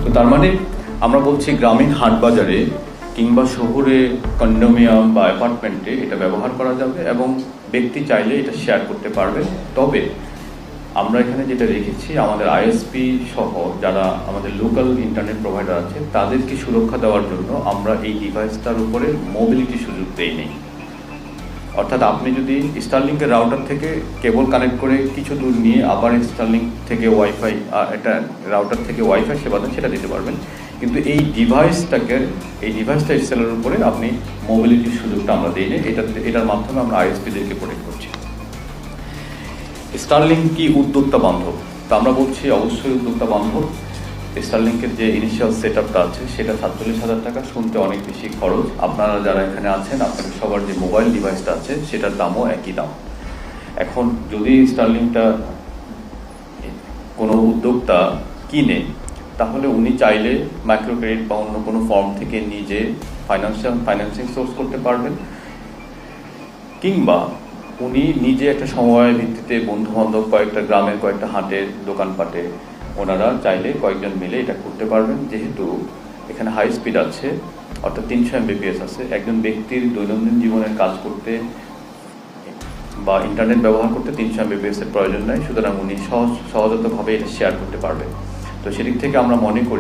তো তার মানে আমরা বলছি গ্রামীণ হাট বাজারে কিংবা শহরে কন্ডোমিনিয়াম বা অ্যাপার্টমেন্টে এটা ব্যবহার করা যাবে এবং ব্যক্তি চাইলে এটা শেয়ার করতে পারবে। তবে আমরা এখানে যেটা রেখেছি, আমাদের আইএসপি সহ যারা আমাদের লোকাল ইন্টারনেট প্রোভাইডার আছে তাদেরকে সুরক্ষা দেওয়ার জন্য আমরা এই ডিভাইসটার উপরে মোবিলিটি সুযোগ দেই নেই। অর্থাৎ আপনি যদি স্টারলিংকের রাউটার থেকে কেবল কানেক্ট করে কিছু দূর নিয়ে আবার স্টারলিংক থেকে ওয়াইফাই, এটা রাউটার থেকে ওয়াইফাই সেবা দেন, সেটা দিতে পারবেন। কিন্তু এই ডিভাইসটা ইনস্টলের উপরে আপনি মোবিলিটির সুযোগটা আমরা দিই না। এটার মাধ্যমে আমরা আইএসপিদেরকে প্রোটেক্ট করছি। স্টারলিংক কি উদ্যোক্তা বান্ধব? তা আমরা বলছি অবশ্যই উদ্যোক্তা বান্ধব। স্টারলিংকের যে ইনিশিয়াল সেট আপটা আছে সেটা 47,000 টাকা, শুনতে অনেক বেশি খরচ। আপনারা যারা এখানে আছেন আপনাদের সবার যে মোবাইল ডিভাইসটা আছে সেটার দামও একই দাম। এখন যদি স্টারলিংকটা কোনো উদ্যোক্তা কিনে, তাহলে উনি চাইলে মাইক্রো ক্রেডিট বা অন্য কোনো ফর্ম থেকে নিজে ফাইন্যান্সিং সোর্স করতে পারবেন, কিংবা উনি নিজে একটা সময় ভিত্তিতে বন্ধুবান্ধব কয়েকটা গ্রামের কয়েকটা হাটের দোকানপাটে ওনারা চাইলে কয়েকজন মিলে এটা করতে পারবেন। যেহেতু এখানে হাই স্পিড আছে, অর্থাৎ 300 Mbps আছে, একজন ব্যক্তির দৈনন্দিন জীবনের কাজ করতে বা ইন্টারনেট ব্যবহার করতে 300 Mbps এর প্রয়োজন নেই। সুতরাং উনি সহজতভাবে এটা শেয়ার করতে পারবেন। তো সেদিক থেকে আমরা মনে করি